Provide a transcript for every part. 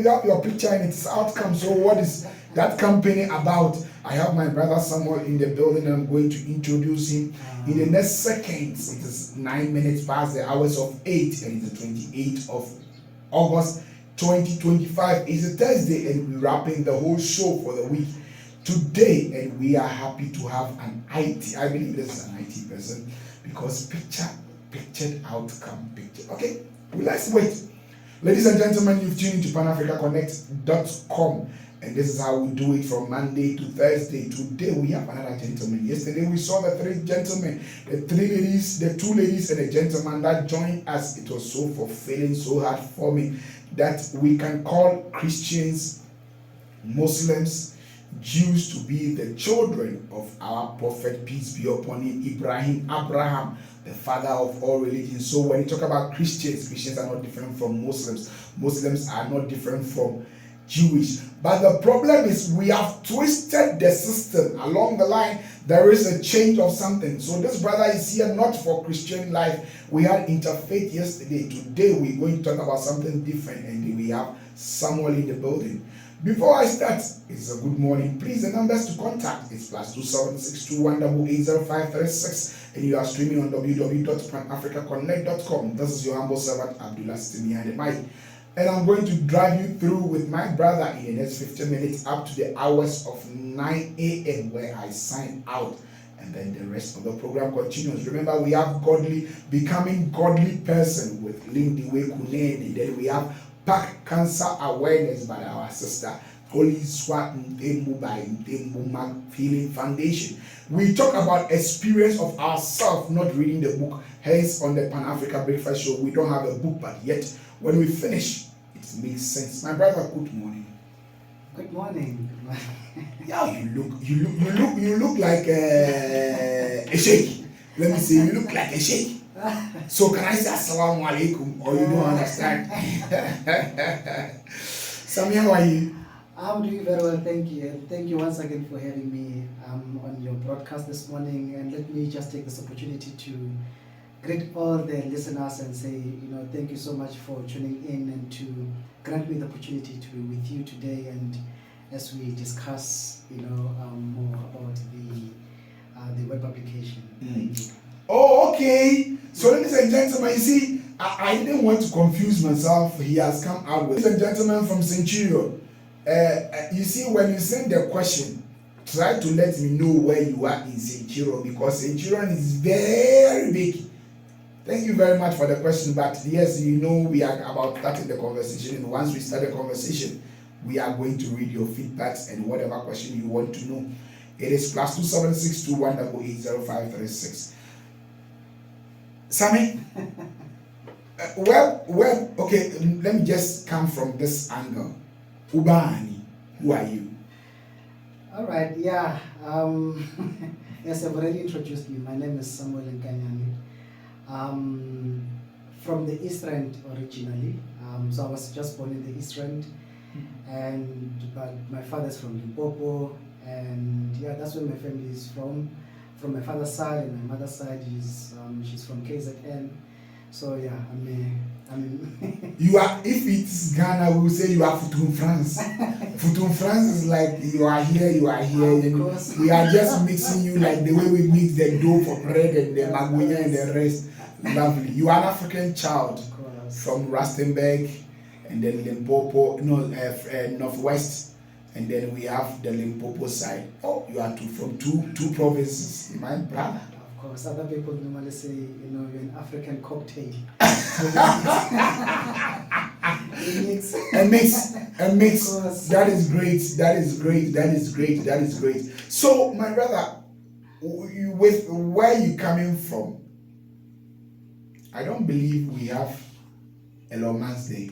you have your picture and its outcome. So what is that company about? I have my brother Samuel in the building. I'm going to introduce him in the next seconds. It is 9 minutes past the hours of 8, and it's the 28th of August 2025. It's a Thursday, and we're wrapping the whole show for the week today, and we are happy to have an IT. I believe this is an IT person because pictured outcome picture. Okay, well, let's wait. Ladies and gentlemen, you've tuned into PanAfricaConnect.com, and this is how we do it from Monday to Thursday. Today we have another gentleman. Yesterday we saw the 3 gentlemen, the 3 ladies, the 2 ladies, and a gentleman that joined us. It was so fulfilling, so heartwarming that we can call Christians, Muslims, Jews to be the children of our prophet, peace be upon him, Abraham, the father of all religions. So when you talk about Christians, Christians are not different from Muslims. Muslims are not different from Jewish. But the problem is we have twisted the system. Along the line, there is a change of something. So this brother is here not for Christian life. We had interfaith yesterday. Today we're going to talk about something different, and we have Samuel in the building. Before I start, it's a good morning. Please, the numbers to contact is +27621880536, and you are streaming on www.panafricaconnect.com. This is your humble servant Abdullah sitting behind the mic, and I'm going to drive you through with my brother in the next 15 minutes up to the hours of 9 a.m. where I sign out, and then the rest of the program continues. Remember, we have becoming godly person with Lindy Kunene. Then we have Pack Cancer Awareness by our sister Holy Swat Ntembu by Ntembu Healing Foundation. We talk about experience of ourselves, not reading the book. Hence, on the Pan Africa Breakfast Show, we don't have a book, but yet when we finish, it makes sense. My brother, good morning. Good morning. Yeah, you look like a sheikh. Let me say, you look like a sheikh. So can I say assalamu alaikum, or you don't understand? Samia, how are you? I'm doing very well, thank you. Thank you once again for having me on your broadcast this morning. And let me just take this opportunity to greet all the listeners and say, thank you so much for tuning in and to grant me the opportunity to be with you today, and as we discuss, more about the web application. Thank you. Oh, okay. So, ladies and gentlemen, you see, I didn't want to confuse myself. He has come out with. Ladies and gentlemen from Centurion, you see, when you send the question, try to let me know where you are in Centurion, because Centurion is very big. Thank you very much for the question, but yes, we are about starting the conversation, and once we start the conversation, we are going to read your feedbacks and whatever question you want to know. It is +27621880536. Sammy, okay, let me just come from this angle. Ubani, who are you? All right, yeah. Yes, I've already introduced me. My name is Samuel Nkanyane. From the East End originally. So I was just born in the East End, but my father's from Limpopo, and yeah, that's where my family is from. From my father's side, and my mother's side she's from KZN. So yeah, you are, if it's Ghana, we will say you are Futum France. Futum France is like you are here. And we are just mixing you like the way we mix the dough for bread and the magunya and the rest. Lovely. You are an African child from Rustenburg, and then Limpopo, Northwest. And then we have the Limpopo side. Oh, you are from two provinces, my brother. Of course, other people normally say, you're an African cocktail. A mix. That is great. So, my brother, with where you coming from, I don't believe we have Elon Musk Day.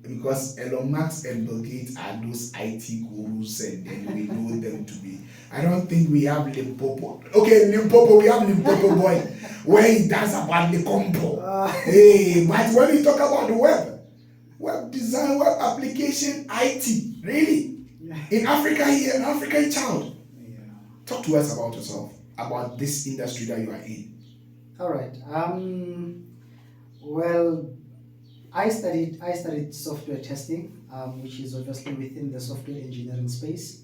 Because Elon Musk and Bill Gates are those IT gurus, and then we know them to be. I don't think we have Limpopo. Okay, Limpopo, we have Limpopo boy, where he does about the compo. Hey, but when we talk about the web design, web application, IT, really? In Africa here, an African child. Yeah. Talk to us about yourself, about this industry that you are in. All right. Well, I studied software testing which is obviously within the software engineering space.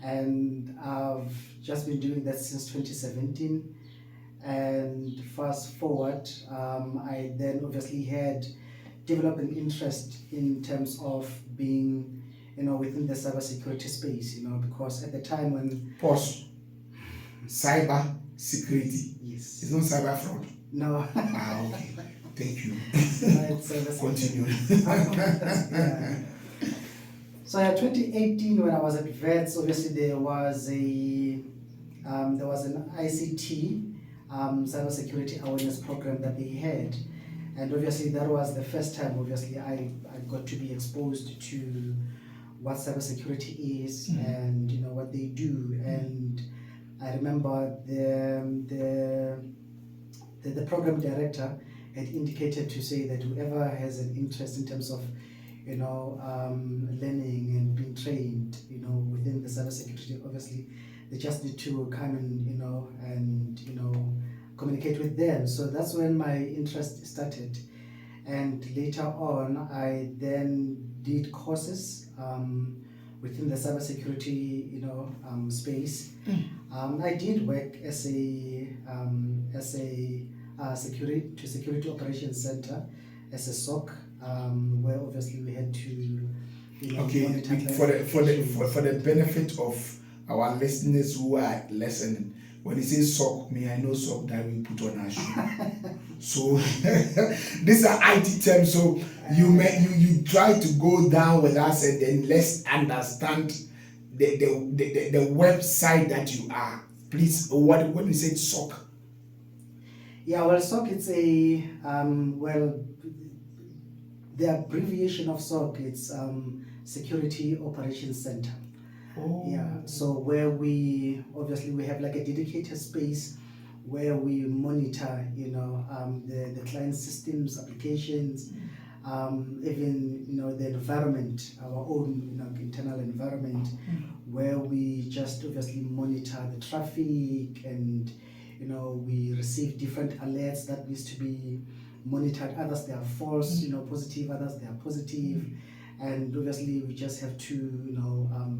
And I've just been doing that since 2017. And fast forward, I then obviously had developed an interest in terms of being, within the cybersecurity space, because at the time when... Pause. Cyber security. Yes. It's not cyber fraud. No. Okay. Thank you. It's Continue. Yeah. So in 2018, when I was at P.A.B.S, obviously there was an ICT cybersecurity awareness program that they had, and obviously that was the first time obviously I got to be exposed to what cybersecurity is and what they do. And I remember the program director had indicated to say that whoever has an interest in terms of learning and being trained within the cybersecurity, obviously they just need to come and communicate with them. So that's when my interest started, and later on I then did courses within the cybersecurity space. I did work as a security operations center as a SOC, where obviously we had to monitor for the benefit of our listeners who are listening. When you say sock, I know sock that we put on our shoe. So these are IT terms. So you try to go down with us and then let's understand the website that you are. Please, when you say sock? Yeah, well, SOC, it's a the abbreviation of SOC, it's Security Operations Center. Oh. Yeah, so where we have like a dedicated space where we monitor, the client systems, applications, even the environment, our own internal environment, where we just obviously monitor the traffic, and we receive different alerts that needs to be monitored. Others they are false, positive. Others they are positive. And obviously we just have to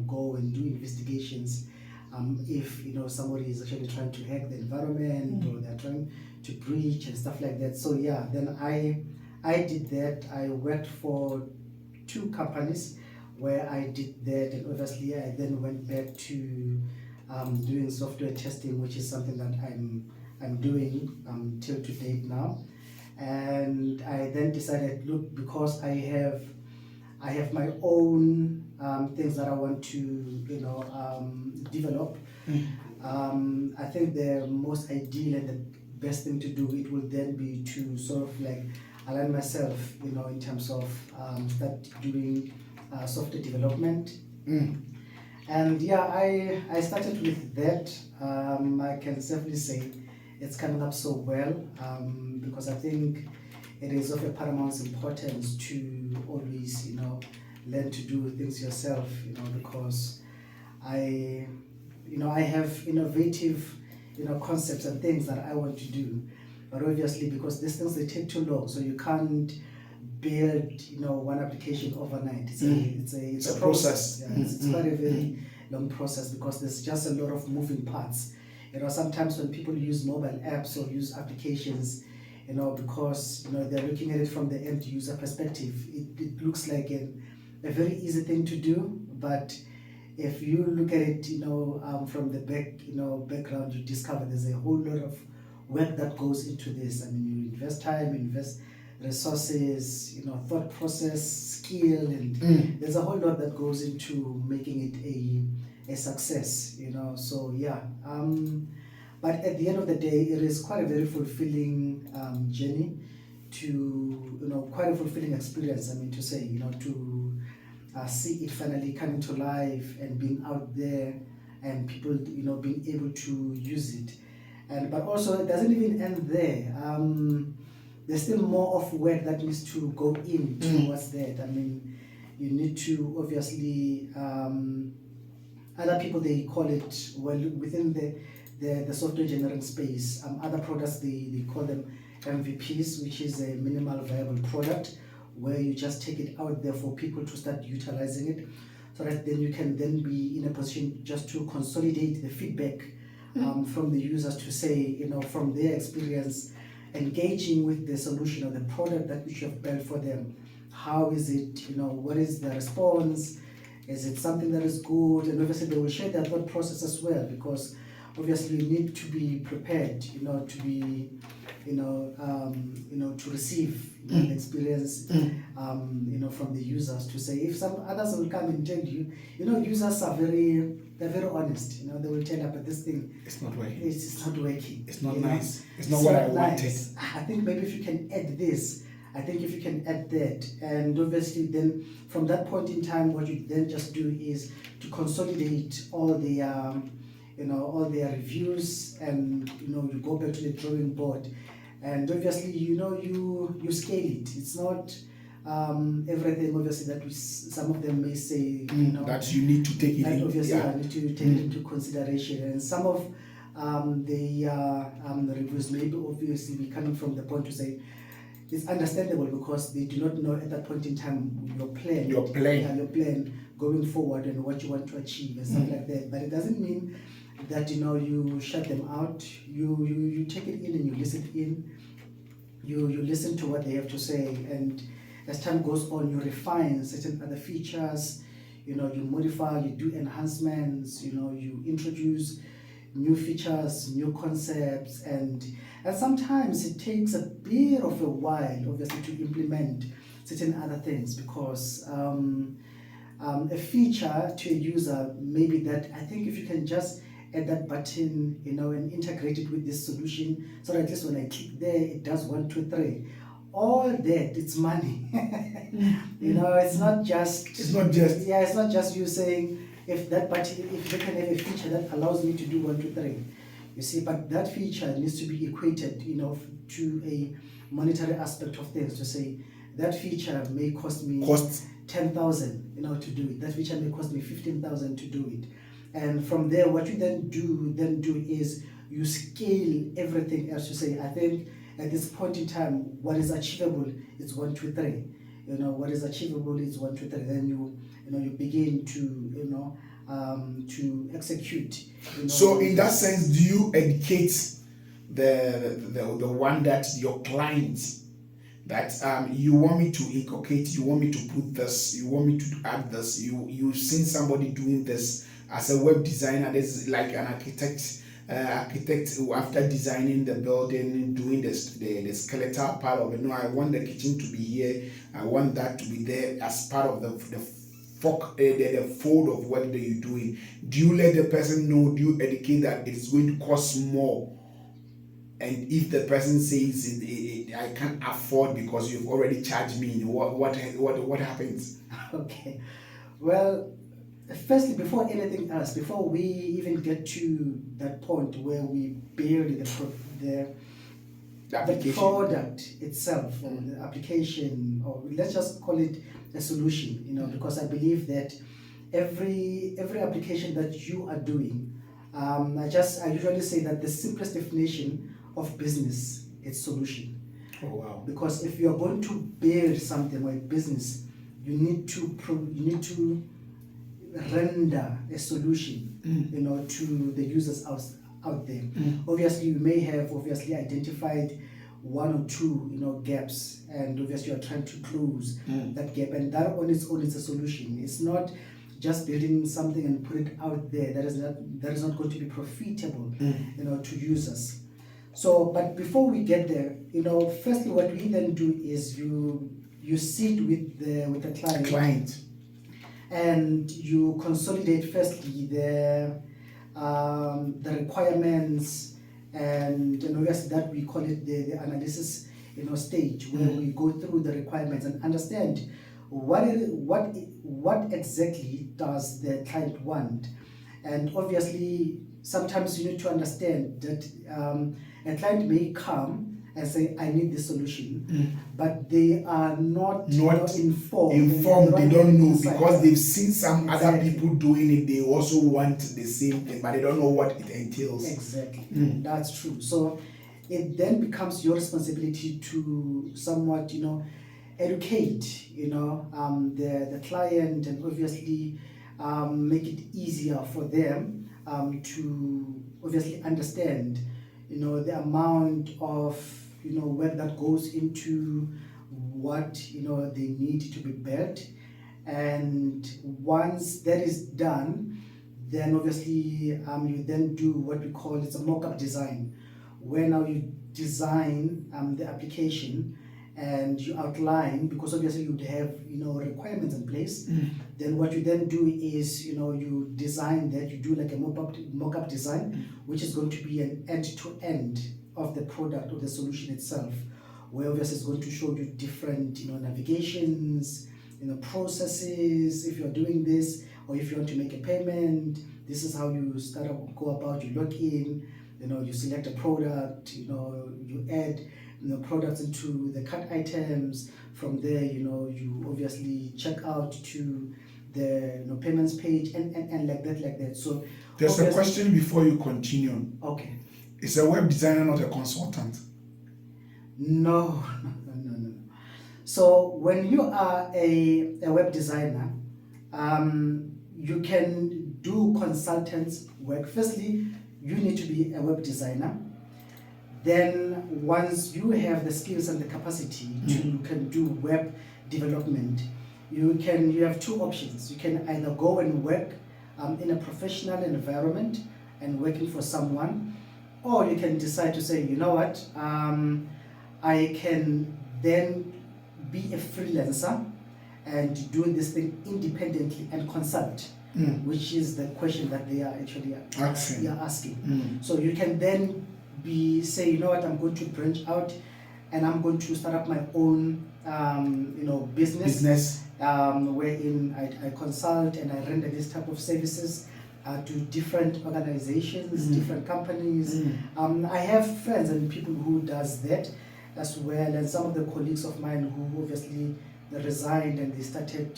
go and do investigations if somebody is actually trying to hack the environment or they're trying to breach and stuff like that. So yeah, then I did that. I worked for 2 companies where I did that, and obviously I then went back to doing software testing, which is something that I'm doing till to date now. And I then decided, look, because I have my own things that I want to develop. I think the most ideal and the best thing to do, it will then be to sort of like align myself in terms of start doing software development. And yeah, I started with that. I can safely say it's coming up so well, because I think it is of a paramount importance to always learn to do things yourself, because I have innovative concepts and things that I want to do, but obviously because these things, they take too long, so you can't build one application overnight. It's a process. Yeah, it's quite a very long process, because there's just a lot of moving parts. Sometimes when people use mobile apps or use applications, because they're looking at it from the end user perspective, it looks like a very easy thing to do. But if you look at it from the background, you discover there's a whole lot of work that goes into this. I mean, you invest time, you invest resources, thought process, skill, and there's a whole lot that goes into making it a success. So yeah, but at the end of the day, it is quite a very fulfilling journey, to quite a fulfilling experience. I mean, to say to see it finally coming to life and being out there, and people being able to use it. And but also it doesn't even end there. There's still more of work that needs to go into what's that. I mean, you need to obviously other people, they call it, well, within the software engineering space, other products, they call them MVPs, which is a minimal viable product, where you just take it out there for people to start utilizing it, so that then you can then be in a position just to consolidate the feedback from the users to say, you know, from their experience, engaging with the solution or the product that which you have built for them. How is it, you know, what is the response? Is it something that is good? And obviously they will share their thought process as well, because obviously you need to be prepared, you know, to be, to receive the experience, you know, from the users, to say, if some others will come and tell you, you know, users are they're very honest, you know, they will tell you, but this thing, It's not working. it's not working. It's not you know. nice. It's not what I wanted. Nice. I think maybe if you can add this, I think if you can add that, and obviously then from that point in time, what you then just do is to consolidate all the, all their reviews, and, you know, you go back to the drawing board, and obviously, you know, you scale it. It's not everything, obviously, that some of them may say, you know, that you need to take it that in. obviously I need to take it into consideration, and some of the reviews may obviously be coming from the point to say, it's understandable because they do not know at that point in time your plan going forward and what you want to achieve and stuff like that. But it doesn't mean that, you know, you shut them out. You take it in and you listen in. You listen to what they have to say, and as time goes on, you refine certain other features. You know, you modify, you do enhancements. You know, you introduce new features, new concepts, and sometimes it takes a bit of a while, obviously, to implement certain other things, because a feature to a user, maybe that, I think if you can just add that button, you know, and integrate it with this solution, so that at least when I click there, it does 1, 2, 3. All that, it's money. You know, it's not just you saying, if that button, if they can have a feature that allows me to do 1, 2, 3. You see, but that feature needs to be equated, you know, to a monetary aspect of things, to say that feature may cost me 10,000, you know, to do it. That feature may cost me 15,000 to do it. And from there, what you then do is you scale everything else to say, I think at this point in time, what is achievable is 1, 2, 3. You know, what is achievable is 1, 2, 3. Then you begin to, you know, to execute. You know, so in that sense, do you educate the one that your clients, that you want me to inculcate, you want me to put this, you want me to add this, you've seen somebody doing this as a web designer, this is like an architect who, after designing the building, doing the skeletal part of it, no, I want the kitchen to be here, I want that to be there as part of the fold of what you're doing. Do you let the person know, do you educate that it is going to cost more? And if the person says I can't afford because you've already charged me, what happens? Okay, well, firstly, before anything else, before we even get to that point where we build the product itself, or the application, or let's just call it a solution, you know, because I believe that every application that you are doing, I usually say that the simplest definition of business is solution. Oh wow! Because if you are going to build something like business, you need to render a solution, you know, to the users out there. Obviously, you may have identified 1 or 2, you know, gaps, and obviously you are trying to close that gap, and that on its own is a solution. It's not just building something and put it out there. That is not going to be profitable, you know, to users. So, but before we get there, you know, firstly, what we then do is you sit with the client, and you consolidate firstly the requirements, and obviously that we call it the analysis, you know, stage, where we go through the requirements and understand what exactly does the client want. And obviously sometimes you need to understand that a client may come and say, I need this solution, but they are not informed. They don't know, because they've seen some other people doing it. They also want the same thing, but they don't know what it entails. Exactly, that's true. So it then becomes your responsibility to somewhat, you know, educate, the client, and obviously make it easier for them to obviously understand, the amount of, work that goes into what, they need to be built. And once that is done, then obviously you then do what we call, it's a mock-up design, where now you design the application and you outline, because obviously you'd have requirements in place. Then what you then do is you design that, you do like a mock-up design, which is going to be an end-to-end of the product or the solution itself, where obviously it's going to show you different navigations, processes. If you're doing this, or if you want to make a payment, this is how you go about. You log in, you select a product, you add products into the cart items. From there, you obviously check out to the payments page, and like that. So there's a question before you continue. Okay. Is a web designer not a consultant? No. So when you are a web designer, you can do consultants work. Firstly, you need to be a web designer. Then once you have the skills and the capacity to can do web development, you have two options. You can either go and work in a professional environment and working for someone, or you can decide to say, you know what, I can then be a freelancer and do this thing independently and consult, which is the question that they are actually asking. So you can then say, you know what, I'm going to branch out and I'm going to start up my own business. Wherein I consult and I render this type of services to different organizations, different companies. I have friends and people who does that as well, and some of the colleagues of mine who obviously resigned and they started,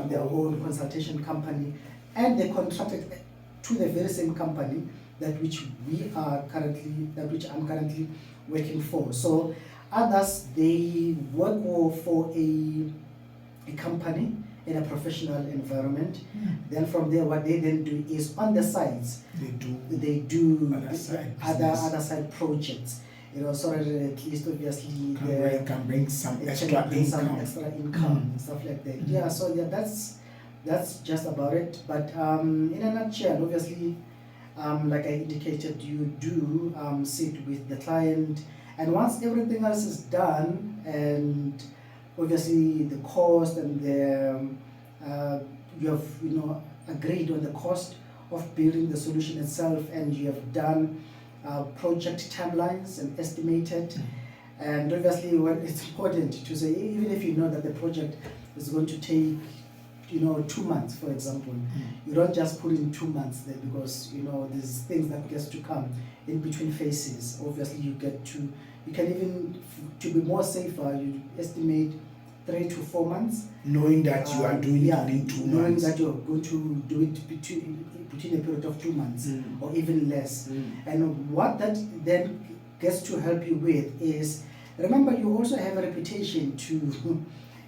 their own consultation company, and they contracted to the very same company that which I'm currently working for. So others, they work for a company in a professional environment. Then from there, what they then do is on the sides, they do other side projects. So that at least obviously they can bring some extra income and stuff like that. So that's just about it. But in a nutshell, obviously, like I indicated, you do sit with the client, and once everything else is done, and obviously the cost and you have agreed on the cost of building the solution itself, and you have done project timelines and estimated. And obviously, it's important to say, even if you know that the project is going to take 2 months, for example, you don't just put in 2 months there, because there's things that gets to come in between phases. Obviously, you can even, to be more safer, you estimate 3 to 4 months, knowing that you are doing it within 2 months, knowing that you're going to do it between a period of 2 months or even less. And what that then gets to help you with is, remember, you also have a reputation to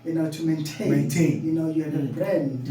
maintain. You have a brand,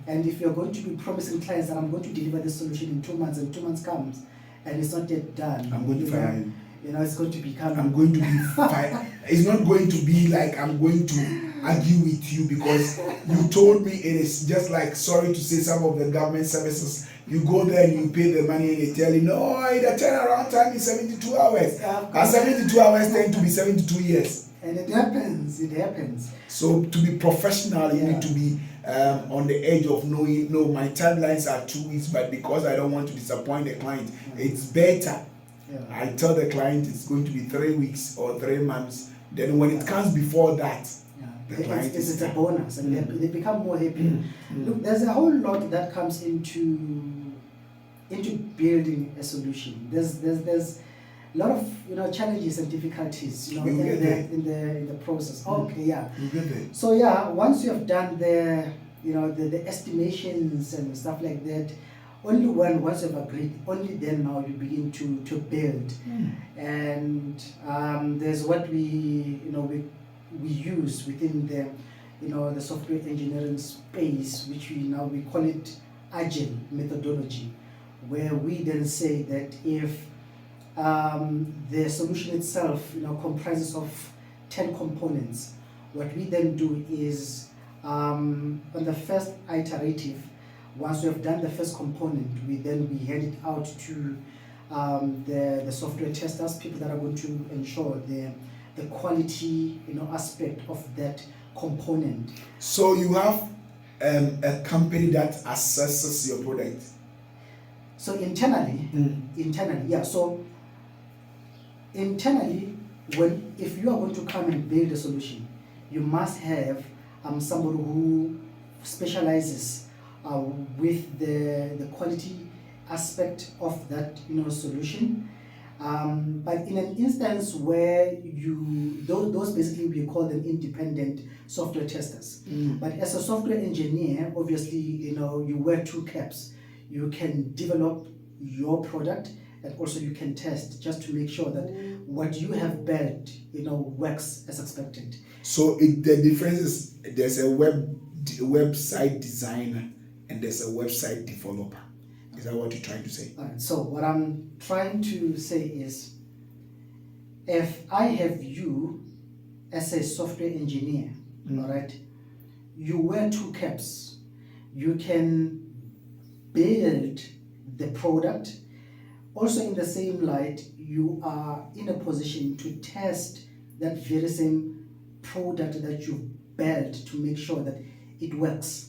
and if you're going to be promising clients that I'm going to deliver this solution in 2 months, and 2 months comes and it's not yet done, I'm going to fire you. It's going to become. I'm going to be fired. It's not going to be like I'm going to argue with you because you told me it is just like, sorry to say, some of the government services. You go there and you pay the money and they tell you, no, the turnaround time is 72 hours. And 72 hours tend to be 72 years. And it happens. So to be professional, you need to be on the edge of knowing, no, my timelines are 2 weeks, but because I don't want to disappoint the client, it's better. I tell the client it's going to be 3 weeks or 3 months. Then when it comes before that, the client it's a bonus, and they become more happy. Look, there's a whole lot that comes into building a solution. There's a lot of challenges and difficulties in the process. So once you have done the estimations and stuff like that, once you've agreed, only then now you begin to build. And there's what we we use within the, the software engineering space, which we call it agile methodology, where we then say that if the solution itself, comprises of 10 components, what we then do is on the first iterative, once we have done the first component, we hand it out to the software testers, people that are going to ensure the quality aspect of that component. So you have a company that assesses your product. So internally, yeah. So internally, if you are going to come and build a solution, you must have somebody who specializes with the quality aspect of that solution. But in an instance where those basically we call them independent software testers. But as a software engineer, obviously you wear two caps. You can develop your product, and also you can test, just to make sure that what you have built works as expected. So the difference is there's a website designer and there's a website developer. Is that what you're trying to say? All right. So what I'm trying to say is, if I have you as a software engineer, all right, you wear two caps. You can build the product. Also, in the same light, you are in a position to test that very same product that you've built to make sure that it works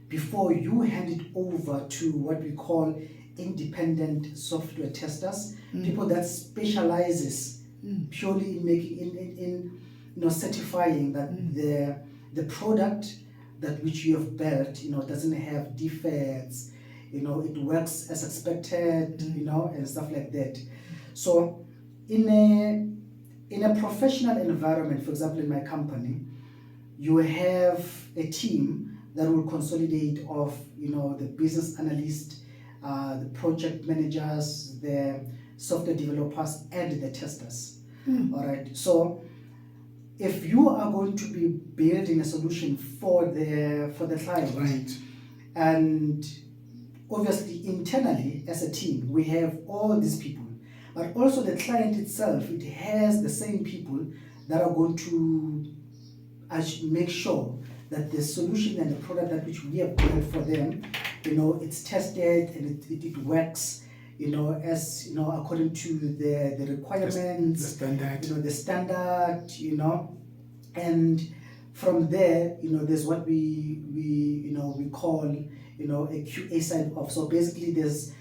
before you hand it over to what we call independent software testers, people that specializes purely in making certifying that the product that which you have built doesn't have defects, it works as expected, and stuff like that. So in a professional environment, for example in my company, you have a team that will consolidate of the business analyst, the project managers, the software developers, and the testers. All right. So if you are going to be building a solution for the client, right, and obviously internally as a team we have all these people, but also the client itself, it has the same people that are going to make sure that the solution and the product that which we have built for them, it's tested and it works, as according to the requirements, the standard, and from there, there's what we call a QA side off. So basically, there's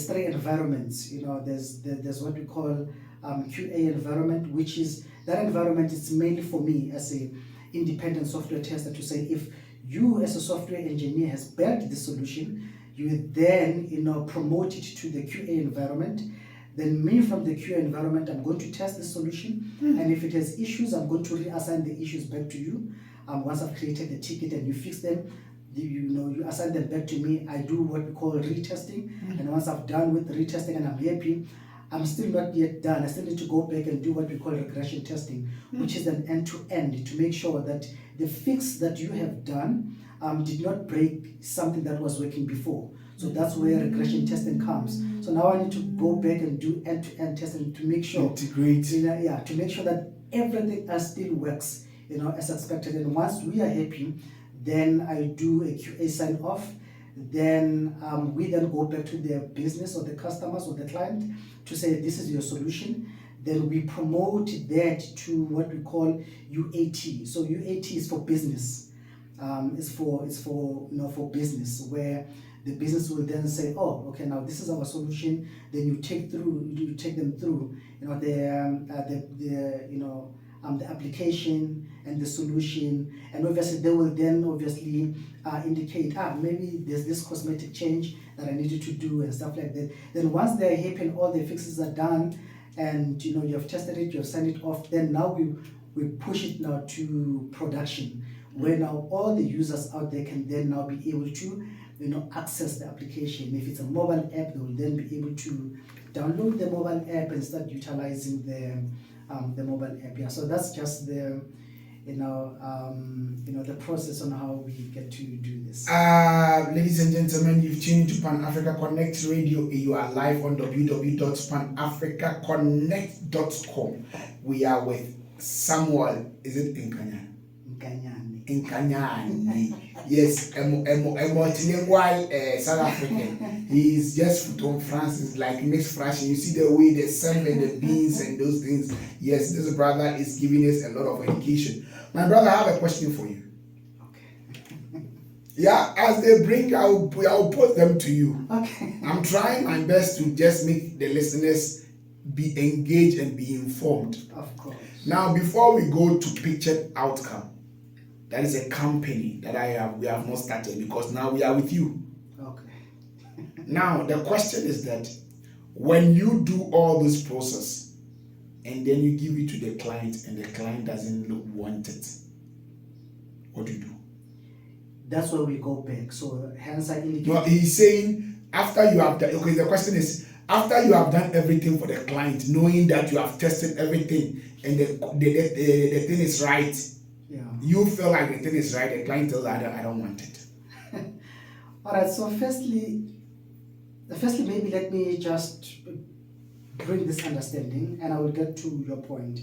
three environments. There's what we call QA environment, which is that environment is mainly for me as a independent software tester to say, if you as a software engineer has built the solution, you then promote it to the QA environment. Then me from the QA environment, I'm going to test the solution, and if it has issues, I'm going to reassign the issues back to you. Once I've created the ticket and you fix them, you assign them back to me. I do what we call retesting, and once I've done with the retesting and I'm happy, I'm still not yet done. I still need to go back and do what we call regression testing, which is an end-to-end to make sure that the fix that you have done did not break something that was working before. So that's where regression testing comes. So now I need to go back and do end-to-end testing to make sure, to make sure that everything still works, as expected. And once we are happy, then I do a QA sign off. Then we then go back to the business or the customers or the client to say, this is your solution. Then we promote that to what we call UAT. So UAT is for business. It's for business, where the business will then say, oh, okay, now this is our solution. Then you take them through the application and the solution, and obviously they will then indicate, maybe there's this cosmetic change that I needed to do and stuff like that. Then once they're happy and all the fixes are done, and you have tested it, you have sent it off, then now we push it now to production, where now all the users out there can then now be able to access the application. If it's a mobile app, they will then be able to download the mobile app and start utilizing the mobile app. Yeah, so that's just the the process on how we get to do this. Ladies and gentlemen, you've tuned to Pan Africa Connect Radio. You are live on www.panafricaconnect.com. We are with Samuel. Is it Nkanyane? Nkanyane. Yes, a multilingual South African. He's just from France. It's like mixed fresh. You see the way they send the beans and those things. Yes, this brother is giving us a lot of education. My brother, I have a question for you. Okay. Yeah, as they bring, I'll put them to you. Okay. I'm trying my best to just make the listeners be engaged and be informed. Of course. Now, before we go to pictured outcome, that is a company that we have not started because now we are with you. Okay. Now, the question is that when you do all this process and then you give it to the client and the client doesn't want it, what do you do? That's where we go back. So hence I indicate. No, he's saying after you have done, okay, the question is, after you have done everything for the client, knowing that you have tested everything and the thing is right, yeah, you feel like the thing is right, the client tells I don't want it. All right, so firstly, maybe let me just bring this understanding and I will get to your point.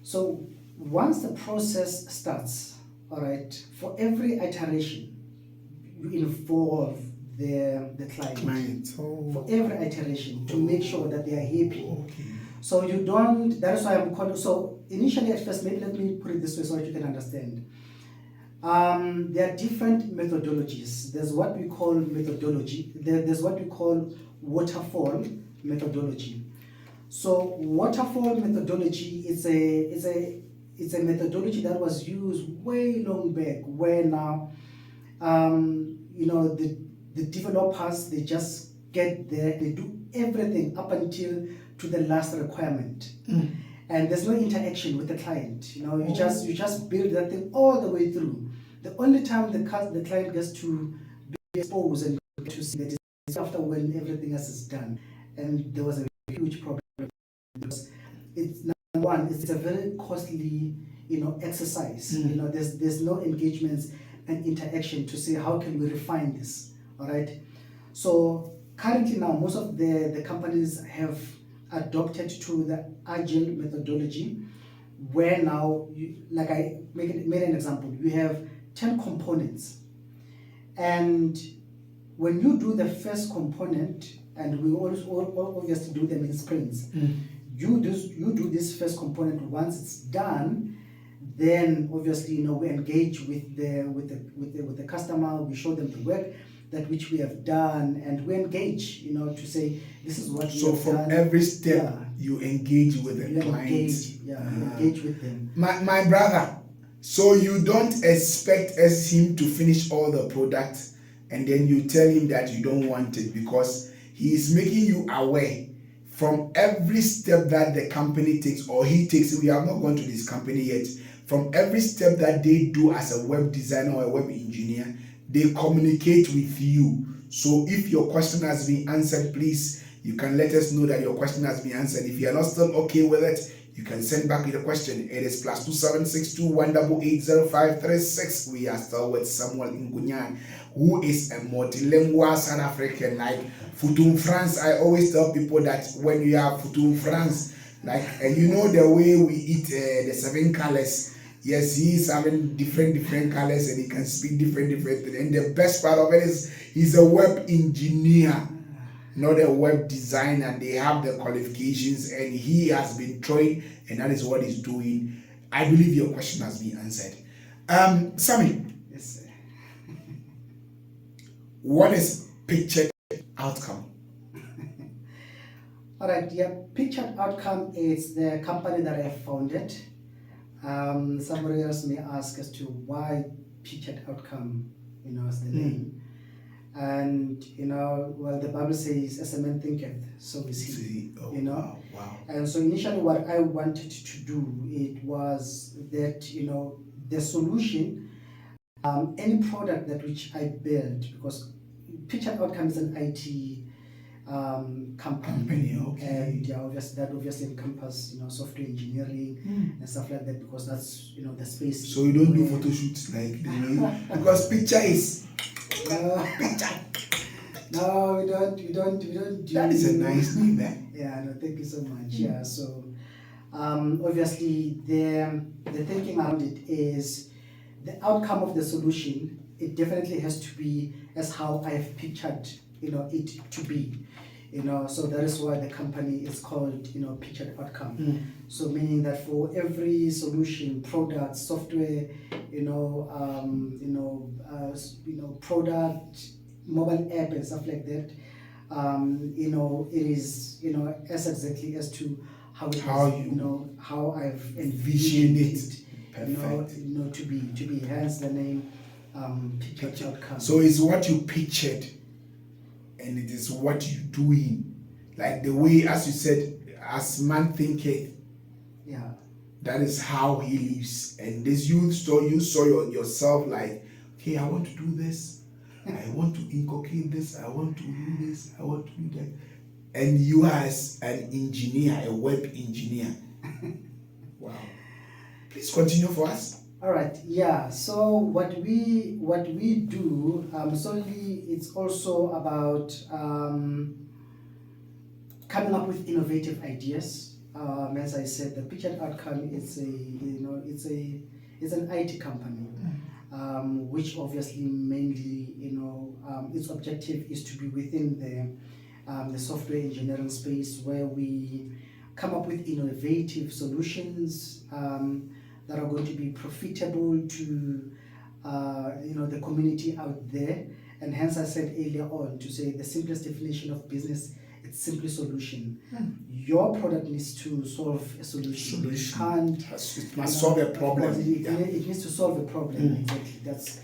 So once the process starts, all right, for every iteration, you involve the client. For every iteration to make sure that they are happy. Okay. So you don't, that's why I'm calling, so initially at first, maybe let me put it this way so that you can understand. There are different methodologies. There's what we call methodology. There's what we call waterfall methodology. So waterfall methodology is a methodology that was used way long back, where now, the developers, they just get there, they do everything up until to the last requirement. And there's no interaction with the client. You just build that thing all the way through. The only time the client gets to be exposed and to see that is after when everything else is done. And there was a huge problem because it's number one, it's a very costly exercise. There's no engagements and interaction to say how can we refine this. All right. So currently now most of the companies have adopted to the agile methodology, where now like I made an example, you have 10 components, and when you do the first component, and we always obviously do them in sprints, you do this first component. Once it's done, then obviously we engage with the customer, we show them the work that which we have done, and we engage, to say this is what we have done. So from every step, you engage with the client. Engage with them. My brother, so you don't expect him to finish all the products and then you tell him that you don't want it, because he is making you aware from every step that the company takes or he takes. We have not gone to this company yet. From every step that they do as a web designer or a web engineer, they communicate with you. So if your question has been answered, please, you can let us know that your question has been answered. If you are not still okay with it, you can send back your question. It is +27621880536. We are still with Samuel Nkanyane, who is a multilingual South African. Like Futum France, I always tell people that when you have Futum France, like the way we eat the 7 colors. Yes, he is having different colors and he can speak different things. And the best part of it is he's a web engineer, not a web designer. They have the qualifications and he has been trained, and that is what he's doing. I believe your question has been answered. Sammy. Yes, sir. What is pictured outcome? All right, pictured outcome is the company that I founded. Somebody else may ask as to why pictured outcome, is the name. And the Bible says, as a man thinketh, so is he. Wow. And so initially what I wanted to do, it was that the solution, any product that which I build, because pictured outcome is an IT company. Okay. And yeah, obviously that obviously encompasses, you know, software engineering and stuff like that, because that's, you know, the space. So you don't do where- photo shoots like the way, because picture is No, we don't do. that is a nice name, eh? Yeah, no, thank you so much. Yeah, so obviously the thinking around it is the outcome of the solution. It definitely has to be as how I've pictured, you know, it to be. You know, so that is why the company is called, you know, pictured outcome. So meaning that for every solution, product, software, product, mobile app and stuff like that, you know, it is, you know, as exactly as to how it How is, you you know, how I've envisioned envisioned it. it, you know, to be, hence the name pictured outcome. So it's what you pictured, and it is what you doing, like the way, as you said, as man thinketh. Yeah. That is how he lives. And this you saw yourself like, okay, I want to do this. I want to inculcate this. I want to do this. I want to do that. And you as an engineer, a web engineer. Wow. Please continue for us. All right. Yeah. So what we do, solely, it's also about coming up with innovative ideas. As I said, the pictured outcome is it's an IT company, which obviously mainly, its objective is to be within the software engineering space, where we come up with innovative solutions that are going to be profitable to the community out there. And hence I said earlier on to say the simplest definition of business, it's simply solution. Your product needs to solve a solution. You can't, it must solve a problem. It needs to solve a problem. Exactly. That's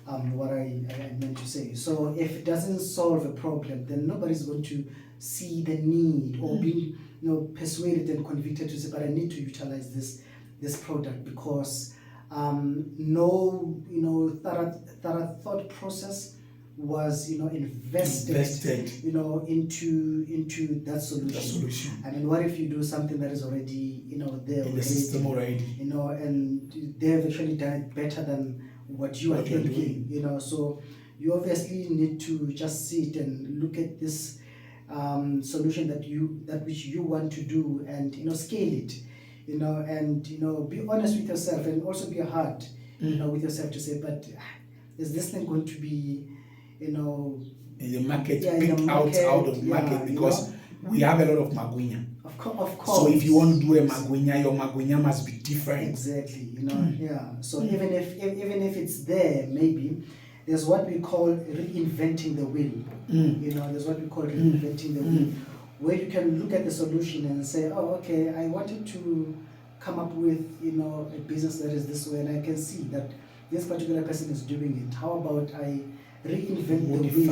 what I meant to say. So if it doesn't solve a problem, then nobody's going to see the need or be persuaded and convicted to say, but I need to utilize this product, because no thorough thought process was invested into that solution. I mean, what if you do something that is already there in the system already, and they have actually done it better than what you are thinking, so you obviously need to just sit and look at this solution that which you want to do, and scale it, and be honest with yourself, and also be hard with yourself to say, but is this thing going to be in the market, out of the market, because we have a lot of magwinya. Of course. So if you want to do a magwinya, your magwinya must be different. Exactly. So even if it's there, maybe there's what we call reinventing the wheel. There's what we call reinventing the wheel, where you can look at the solution and say, oh, okay, I wanted to come up with a business that is this way, and I can see that this particular person is doing it. How about I reinvent the wheel,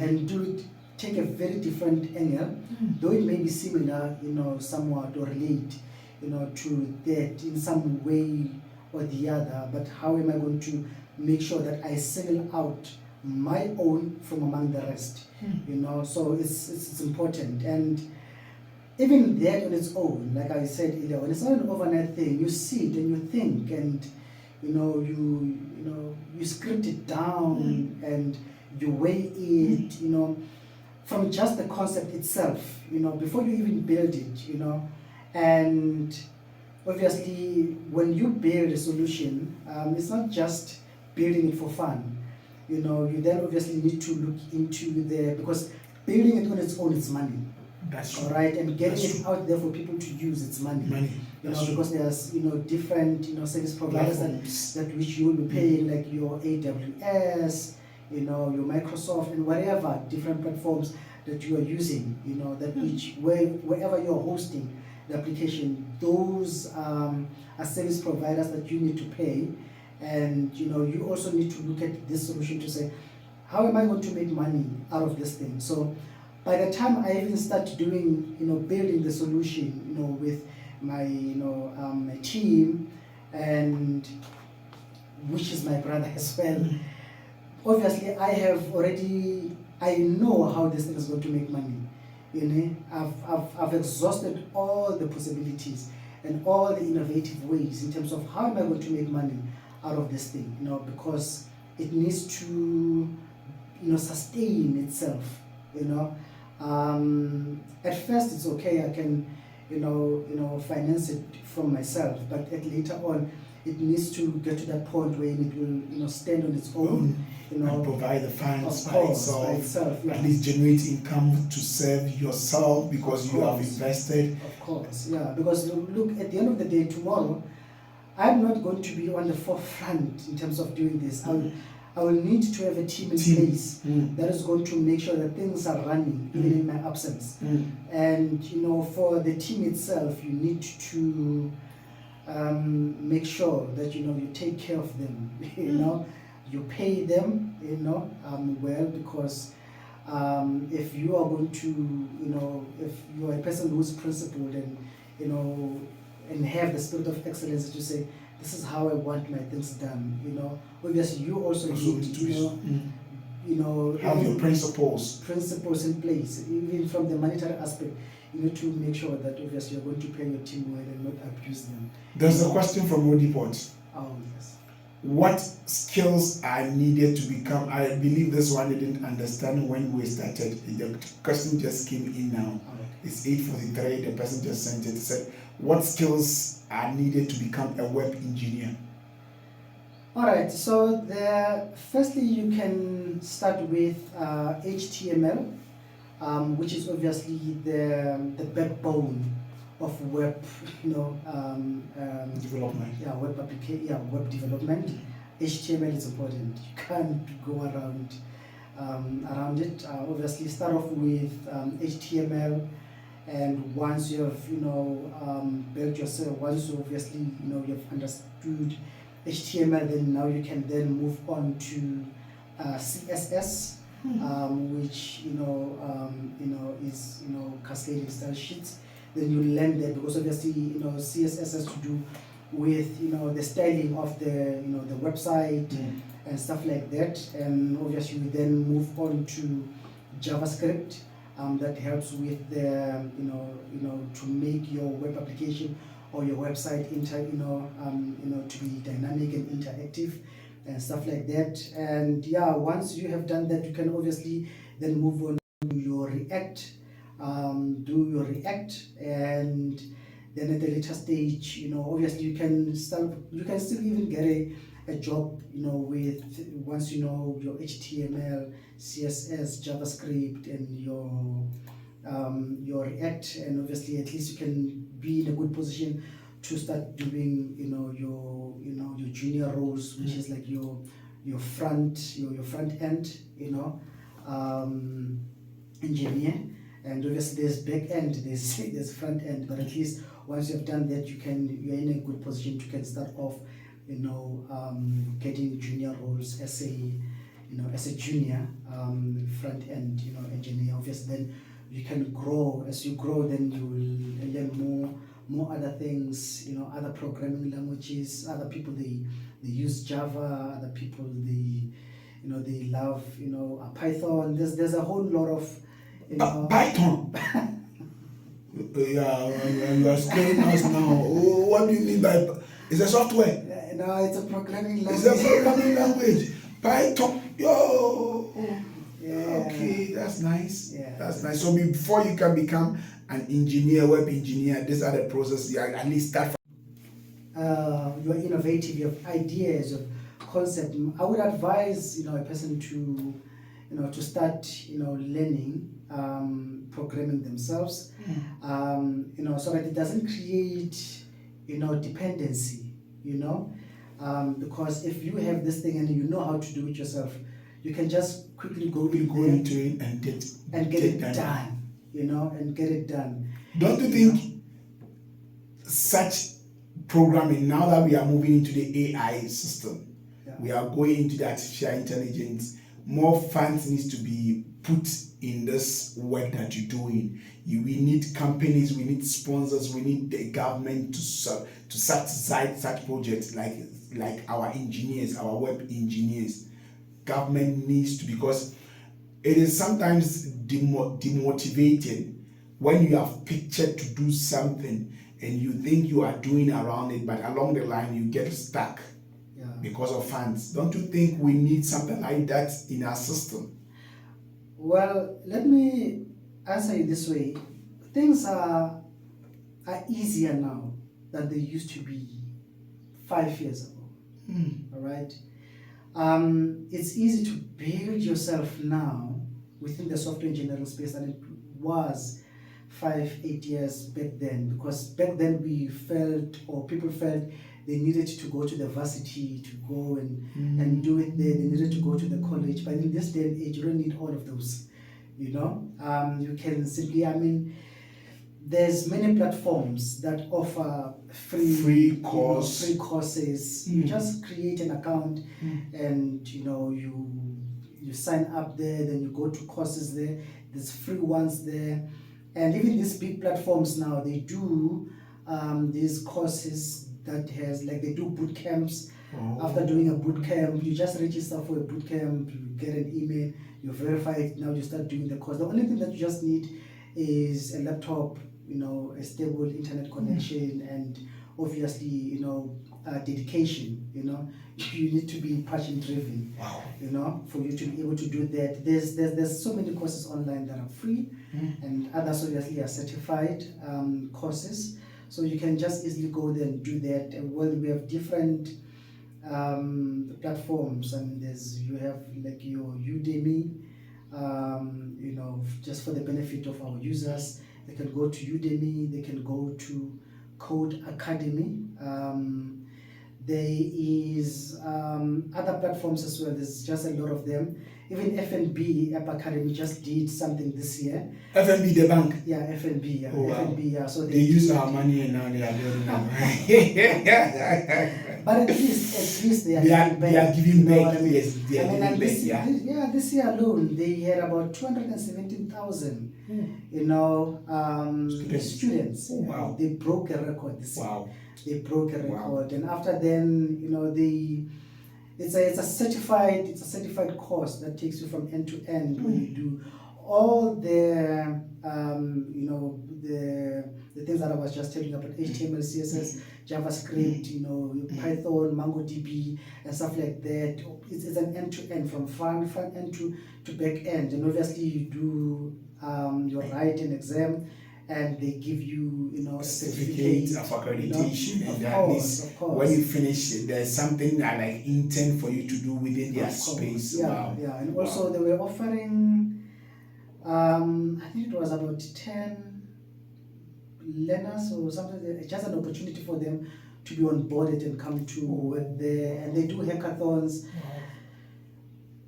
and take a very different angle, though it may be similar, somewhat, or relate, to that in some way or the other. But how am I going to make sure that I single out my own from among the rest? So it's important. And even that on its own, like I said earlier, when it's not an overnight thing, you sit and you think, and you script it down, and you weigh it, from just the concept itself, before you even build it, and obviously when you build a solution, it's not just building it for fun, you then obviously need to look into because building it on its own, it's money. That's all right, and getting it out there for people to use, it's money. Because there's different service providers that which you will be paying, like your AWS, your Microsoft, and whatever different platforms that you are using, that which wherever you're hosting the application, those are service providers that you need to pay. And you also need to look at this solution to say, how am I going to make money out of this thing? So by the time I even start doing, building the solution, with my, my team, and which is my brother as well, obviously I have already I know how this thing is going to make money. You know, I've exhausted all the possibilities and all the innovative ways in terms of how am I going to make money out of this thing, you know, because it needs to, sustain itself, you know. At first it's okay, I can, finance it from myself, but at later on, it needs to get to that point where it will, stand on its own, and provide the funds of by course, by itself, itself, yeah. at least generate income to serve yourself because you have invested. Of course, yeah, because look, at the end of the day, tomorrow, I'm not going to be on the forefront in terms of doing this. I will need to have a team in place that is going to make sure that things are running even in my absence. And for the team itself, you need to make sure that you take care of them. You pay them, well, because if you are going to, if you are a person who's principled and and have the spirit of excellence to say, this is how I want my things done. Obviously you also need to have your principles in place, even from the monetary aspect. You need to make sure that obviously you're going to pay your team well and not abuse them. There's a question from Rodiport. Oh yes. What skills are needed to become? I believe this one didn't understand when we started. The question just came in now. Okay. It's 8:43. The person just sent it. It said, what skills are needed to become a web engineer? All right. So firstly, you can start with HTML, which is obviously the backbone of web, Development. Yeah, web application. Yeah, web development. HTML is important. You can't go around it. Obviously, start off with HTML, and once you have built yourself, once you obviously you've understood HTML, then now you can then move on to CSS, which is cascading style sheets. Then you learn that, because obviously CSS has to do with the styling of the the website and stuff like that. And obviously we then move on to JavaScript, that helps with the to make your web application or your website to be dynamic and interactive and stuff like that. And yeah, once you have done that, you can obviously then move on to your React. Do your React, and then at a later stage, obviously you can still even get a job, with once you know your HTML, CSS, JavaScript, and your React, and obviously at least you can be in a good position to start doing your junior roles, which is like your front end, engineer. And obviously there's back end, there's front end, but at least once you've done that, you're in a good position to can start off, getting junior roles as a junior front end, engineer. Obviously, then you can grow. As you grow, then you will learn more other things, other programming languages. Other people they use Java. Other people they love Python. There's a whole lot of Python. Yeah, you are scaring us now. Oh, what do you mean by? It's a software. No, it's a programming language. It's a programming language. Python. Yo. Yeah. Okay, that's nice. Yeah. That's nice. So before you can become an engineer, web engineer, these are the process. You at least start. You're innovative. You have ideas, you have concept. I would advise a person to to start learning programming themselves, so that it doesn't create dependency, because if you have this thing and you know how to do it yourself, you can just quickly go into it and get it done, and get it done. Don't you think such programming, now that we are moving into the AI system, we are going into the artificial intelligence, more funds needs to be put in this work that you're doing. We need companies, we need sponsors, we need the government to subsidize such projects like our engineers, our web engineers. Government needs to, because it is sometimes demotivating when you have pictured to do something and you think you are doing around it, but along the line you get stuck because of funds. Don't you think we need something like that in our system? Well, let me answer you this way. Things are easier now than they used to be 5 years ago. All right. It's easy to build yourself now within the software engineering space than it was 5-8 years back then, because back then we felt, or people felt, they needed to go to the varsity to go and do it there. They needed to go to the college. But in this day and age, you don't need all of those. You know, you can simply, there's many platforms that offer free courses. You just create an account and you sign up there, then you go to courses there. There's free ones there. And even these big platforms now, they do these courses that has, like, they do boot camps. After doing a boot camp, you just register for a boot camp, you get an email, you verify it, now you start doing the course. The only thing that you just need is a laptop, a stable internet connection, and obviously, dedication. You need to be passion driven. For you to be able to do that. There's so many courses online that are free, and others obviously are certified courses. So you can just easily go there and do that. And well, we have different platforms. You have like your Udemy, just for the benefit of our users. They can go to Udemy, they can go to Code Academy. There is other platforms as well. There's just a lot of them. Even FNB, App Academy, just did something this year. FNB, the bank? Yeah, FNB, yeah. Oh, wow. FNB, yeah. So they use our money and now they are building our But at least they are giving back. Yes, they are giving back, this year alone, they had about 217,000, students. Oh, wow. They broke a record this year. Wow. They broke a record. Wow. And after then, it's a certified course that takes you from end to end, where you do all the things that I was just telling you about: HTML, CSS, JavaScript, Python, MongoDB, and stuff like that. It's an end to end, from front end to back end. And obviously you do your writing exam, and they give you, a certificate of accreditation. Of course. When you finish, there's something that like intend for you to do within their space. Yeah, wow. Yeah. And also they were offering, I think it was about 10 learners or something. Just an opportunity for them to be onboarded and come to work there. And they do hackathons. Wow.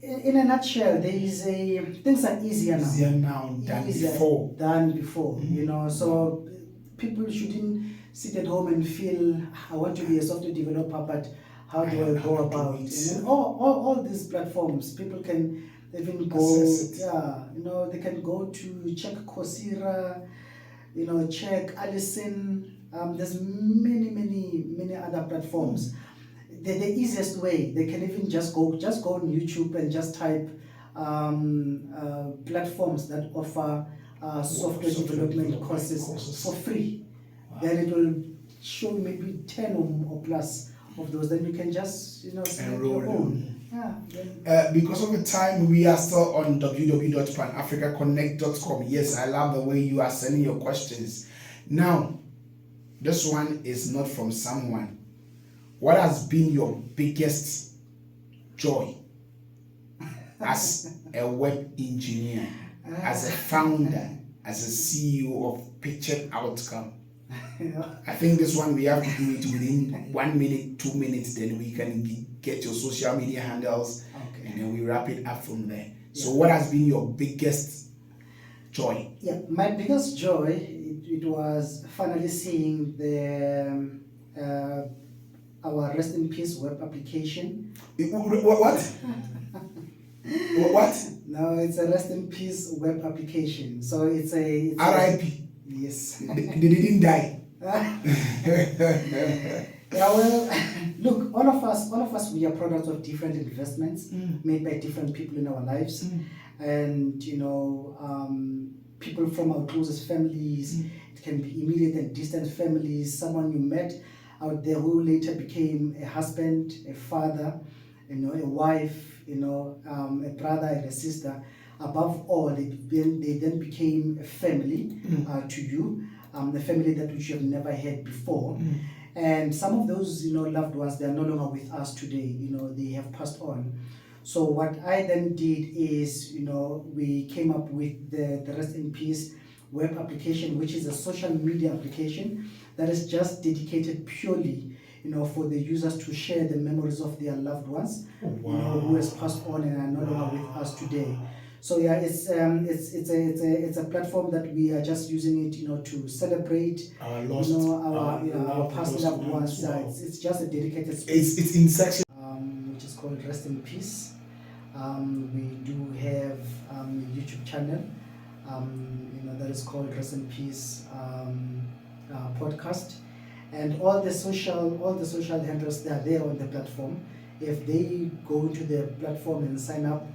In a nutshell, things are easier now. Than before. So people shouldn't sit at home and feel, I want to be a software developer, but how do I go about it? And all these platforms, people can even go, they can go to check Coursera, check Allison. There's many other platforms. The easiest way, they can even just go on YouTube and just type platforms that offer software development courses for free. Wow. Then it will show maybe 10 or plus of those. Then you can just enroll your own. Yeah. Because of the time, we are still on www.panafricaconnect.com. Yes, I love the way you are sending your questions. Now, this one is not from someone. What has been your biggest joy as a web engineer, as a founder, as a CEO of Pictured Outcome? I think this one we have to do it within 1 minute, 2 minutes, then we can get your social media handles, and then we wrap it up from there. So what has been your biggest joy? Yeah, my biggest joy, it was finally seeing the our Rest in Peace web application. What? What? No, it's a Rest in Peace web application. So it's a RIP. Yes. They didn't die. Yeah, well, look, all of us, we are products of different investments made by different people in our lives. and people from our closest families. It can be immediate and distant families, someone you met out there who later became a husband, a father, a wife, a brother and a sister. Above all, they then became a family to you, a family that which you have never had before. And some of those, loved ones, they are no longer with us today. They have passed on. So what I then did is, we came up with the Rest in Peace web application, which is a social media application that is just dedicated purely, for the users to share the memories of their loved ones, who has passed on and are no longer with us today. So yeah, it's a platform that we are just using it, to celebrate Our lost, our past loved ones. Wow. It's just a dedicated space. It's in section. Which is called Rest in Peace. We do have a YouTube channel, that is called Rest in Peace podcast, and all the social handles, they are there on the platform. If they go to the platform and sign up,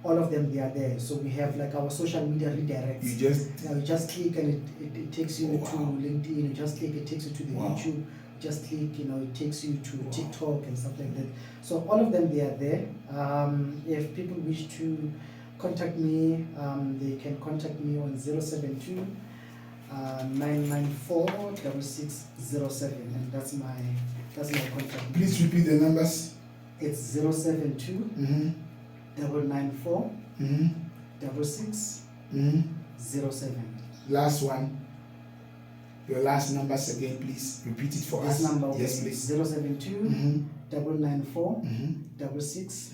all of them, they are there. So we have like our social media redirects. You just click and it takes you to LinkedIn. You just click, it takes you to the YouTube. Just click, it takes you to TikTok and stuff like that. So all of them, they are there. If people wish to contact me, they can contact me on 072 994 6607, and that's my contact. Please repeat the numbers. It's 072 994 6607. Last one. Your last numbers again, please. Repeat it for us. This number, yes, please. 072 994 66.